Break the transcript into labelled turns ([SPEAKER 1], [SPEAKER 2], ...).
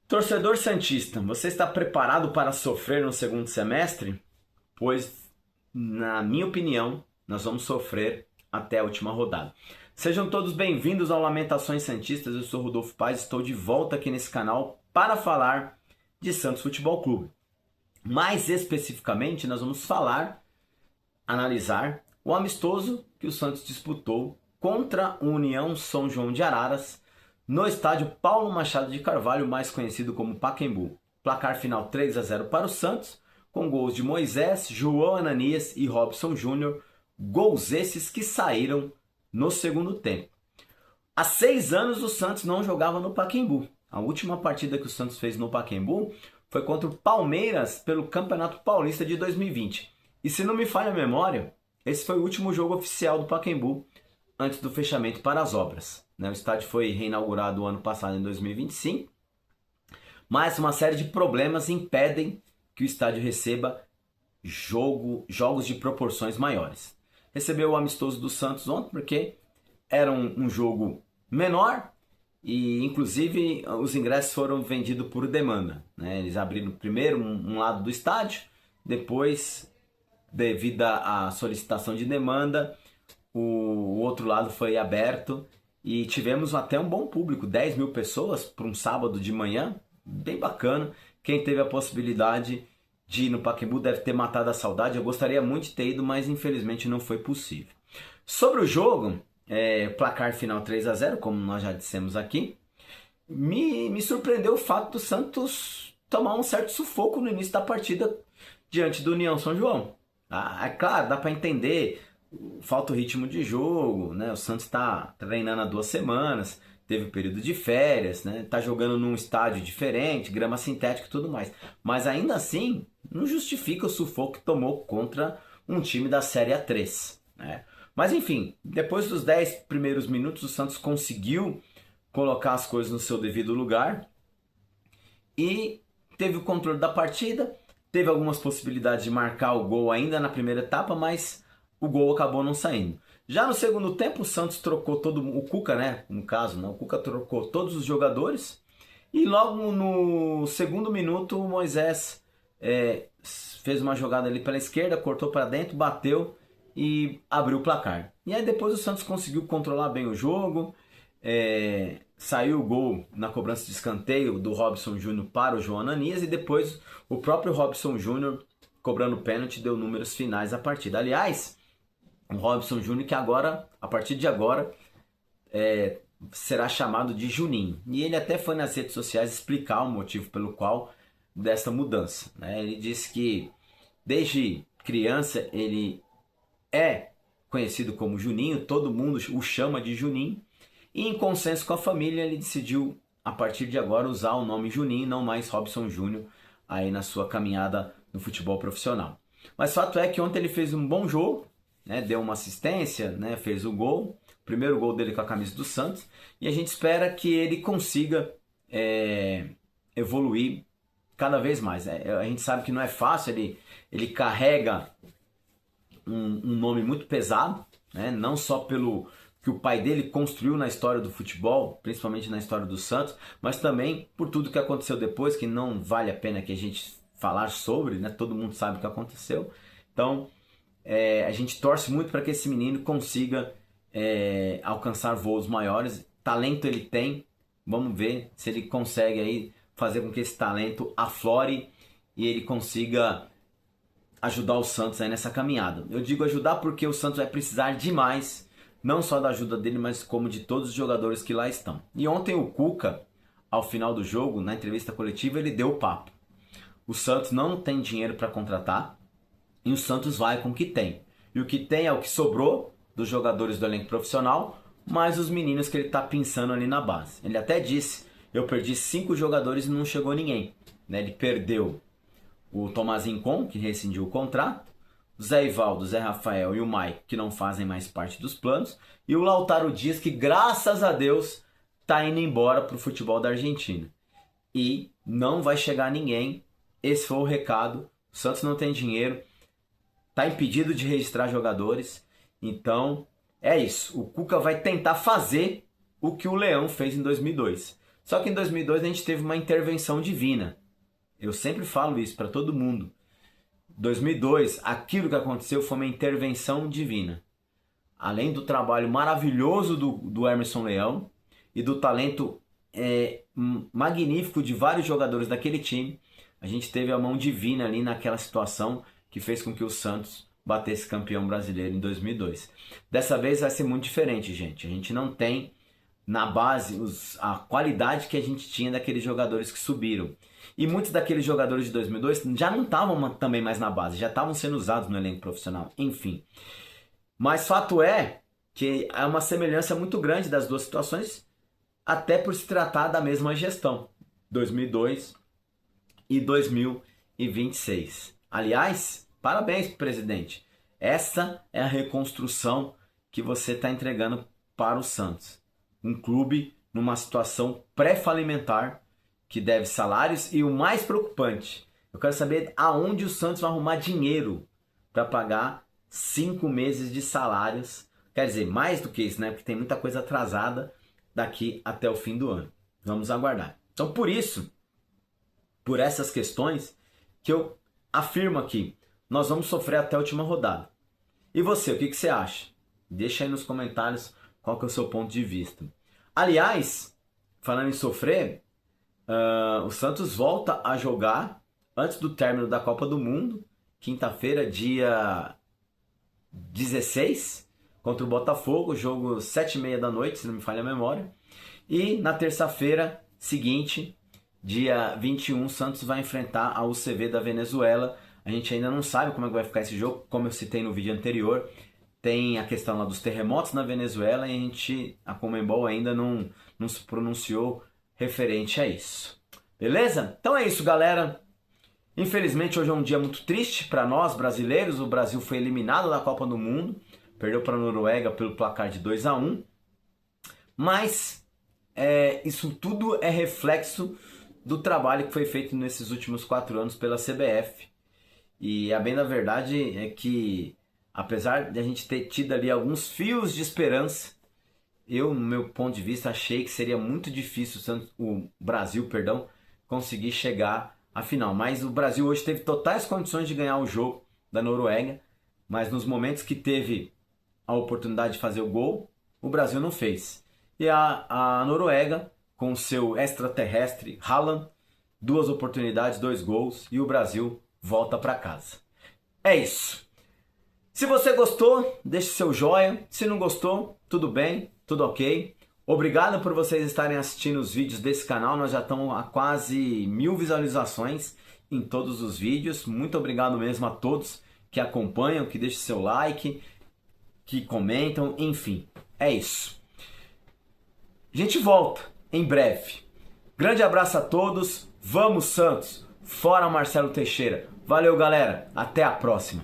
[SPEAKER 1] Torcedor santista, você está preparado para sofrer no segundo semestre? Pois, na minha opinião, nós vamos sofrer até a última rodada. Sejam todos bem-vindos ao Lamentações Santistas. Eu sou Rodolfo Paz, estou de volta aqui nesse canal para falar de Santos Futebol Clube. Mais especificamente, nós vamos analisar o amistoso que o Santos disputou contra o União São João de Araras no estádio Paulo Machado de Carvalho, mais conhecido como Pacaembu. Placar final 3-0 para o Santos, com gols de Moisés, João Ananias e Robson Júnior, gols esses que saíram no segundo tempo. Há 6 anos o Santos não jogava no Pacaembu. A última partida que o Santos fez no Pacaembu foi contra o Palmeiras pelo Campeonato Paulista de 2020. E se não me falha a memória, esse foi o último jogo oficial do Pacaembu antes do fechamento para as obras. O estádio foi reinaugurado o ano passado, em 2025, mas uma série de problemas impedem que o estádio receba jogos de proporções maiores. Recebeu o amistoso do Santos ontem porque era um jogo menor e, inclusive, os ingressos foram vendidos por demanda. Eles abriram primeiro um lado do estádio, depois, devido à solicitação de demanda, o outro lado foi aberto e tivemos até um bom público, 10 mil pessoas para um sábado de manhã, bem bacana. Quem teve a possibilidade de ir no Pacaembu deve ter matado a saudade. Eu gostaria muito de ter ido, mas infelizmente não foi possível. Sobre o jogo, placar final 3-0, como nós já dissemos aqui, me surpreendeu o fato do Santos tomar um certo sufoco no início da partida diante do União São João. É claro, dá para entender, falta o ritmo de jogo, O Santos está treinando há 2 semanas, teve um período de férias, Está jogando num estádio diferente, grama sintética e tudo mais. Mas ainda assim, não justifica o sufoco que tomou contra um time da Série A3, Mas enfim, depois dos 10 primeiros minutos, o Santos conseguiu colocar as coisas no seu devido lugar e teve o controle da partida, teve algumas possibilidades de marcar o gol ainda na primeira etapa, mas o gol acabou não saindo. Já no segundo tempo, o Santos trocou o Cuca, no caso, o Cuca trocou todos os jogadores e logo no segundo minuto o Moisés fez uma jogada ali pela esquerda, cortou para dentro, bateu e abriu o placar. E aí depois o Santos conseguiu controlar bem o jogo, saiu o gol na cobrança de escanteio do Robson Júnior para o João Ananias e depois o próprio Robson Júnior, cobrando pênalti, deu números finais à partida. Aliás, o Robson Júnior que agora, a partir de agora, será chamado de Juninho. E ele até foi nas redes sociais explicar o motivo pelo qual dessa mudança. Ele disse que desde criança ele é conhecido como Juninho, todo mundo o chama de Juninho, e em consenso com a família ele decidiu, a partir de agora, usar o nome Juninho, não mais Robson Júnior, aí na sua caminhada no futebol profissional. Mas fato é que ontem ele fez um bom jogo, deu uma assistência, fez o gol, primeiro gol dele com a camisa do Santos, e a gente espera que ele consiga evoluir cada vez mais. A gente sabe que não é fácil, ele carrega um nome muito pesado, não só pelo que o pai dele construiu na história do futebol, principalmente na história do Santos, mas também por tudo que aconteceu depois, que não vale a pena que a gente falar sobre, todo mundo sabe o que aconteceu. Então, a gente torce muito para que esse menino consiga alcançar voos maiores. Talento ele tem, vamos ver se ele consegue aí fazer com que esse talento aflore e ele consiga ajudar o Santos aí nessa caminhada. Eu digo ajudar porque o Santos vai precisar demais, não só da ajuda dele, mas como de todos os jogadores que lá estão. E ontem o Cuca, ao final do jogo, na entrevista coletiva, ele deu o papo. O Santos não tem dinheiro para contratar e o Santos vai com o que tem. E o que tem é o que sobrou dos jogadores do elenco profissional, mais os meninos que ele está pensando ali na base. Ele até disse, eu perdi 5 jogadores e não chegou ninguém. Ele perdeu o Tomás Rincon, que rescindiu o contrato, o Zé Ivaldo, o Zé Rafael e o Mike, que não fazem mais parte dos planos, e o Lautaro Dias, que graças a Deus está indo embora para o futebol da Argentina. E não vai chegar ninguém, esse foi o recado. O Santos não tem dinheiro, está impedido de registrar jogadores, então é isso. O Cuca vai tentar fazer o que o Leão fez em 2002. Só que em 2002 a gente teve uma intervenção divina. Eu sempre falo isso para todo mundo. 2002, aquilo que aconteceu foi uma intervenção divina. Além do trabalho maravilhoso do Emerson Leão e do talento magnífico de vários jogadores daquele time, a gente teve a mão divina ali naquela situação que fez com que o Santos batesse campeão brasileiro em 2002. Dessa vez vai ser muito diferente, gente. A gente não tem na base a qualidade que a gente tinha daqueles jogadores que subiram. E muitos daqueles jogadores de 2002 já não estavam também mais na base, já estavam sendo usados no elenco profissional. Enfim. Mas fato é que há uma semelhança muito grande das duas situações, até por se tratar da mesma gestão. 2002 e 2026. Aliás, parabéns, presidente. Essa é a reconstrução que você está entregando para o Santos. Um clube numa situação pré-falimentar, que deve salários, e o mais preocupante, eu quero saber aonde o Santos vai arrumar dinheiro para pagar 5 meses de salários. Quer dizer, mais do que isso, né? Porque tem muita coisa atrasada daqui até o fim do ano. Vamos aguardar. Então, por isso, por essas questões, que eu afirmo aqui, nós vamos sofrer até a última rodada. E você, o que você acha? Deixa aí nos comentários qual que é o seu ponto de vista. Aliás, falando em sofrer, o Santos volta a jogar antes do término da Copa do Mundo, quinta-feira, dia 16, contra o Botafogo, jogo 7h30 da noite, se não me falha a memória. E na terça-feira seguinte, dia 21, o Santos vai enfrentar a UCV da Venezuela. A gente ainda não sabe como é que vai ficar esse jogo, como eu citei no vídeo anterior. Tem a questão lá dos terremotos na Venezuela e a Conmebol ainda não se pronunciou referente a isso. Beleza? Então é isso, galera. Infelizmente hoje é um dia muito triste para nós brasileiros. O Brasil foi eliminado da Copa do Mundo, perdeu para a Noruega pelo placar de 2-1. Mas isso tudo é reflexo do trabalho que foi feito nesses últimos 4 anos pela CBF. E a bem da verdade é que, apesar de a gente ter tido ali alguns fios de esperança, eu, no meu ponto de vista, achei que seria muito difícil o Brasil conseguir chegar à final. Mas o Brasil hoje teve totais condições de ganhar o jogo da Noruega, mas nos momentos que teve a oportunidade de fazer o gol, o Brasil não fez. E a Noruega, com o seu extraterrestre Haaland, 2 oportunidades, 2 gols, e o Brasil volta para casa. É isso. Se você gostou, deixe seu joinha. Se não gostou, tudo bem, tudo ok. Obrigado por vocês estarem assistindo os vídeos desse canal. Nós já estamos a quase 1000 visualizações em todos os vídeos. Muito obrigado mesmo a todos que acompanham, que deixam seu like, que comentam, enfim. É isso. A gente volta em breve. Grande abraço a todos. Vamos, Santos! Fora Marcelo Teixeira. Valeu, galera. Até a próxima.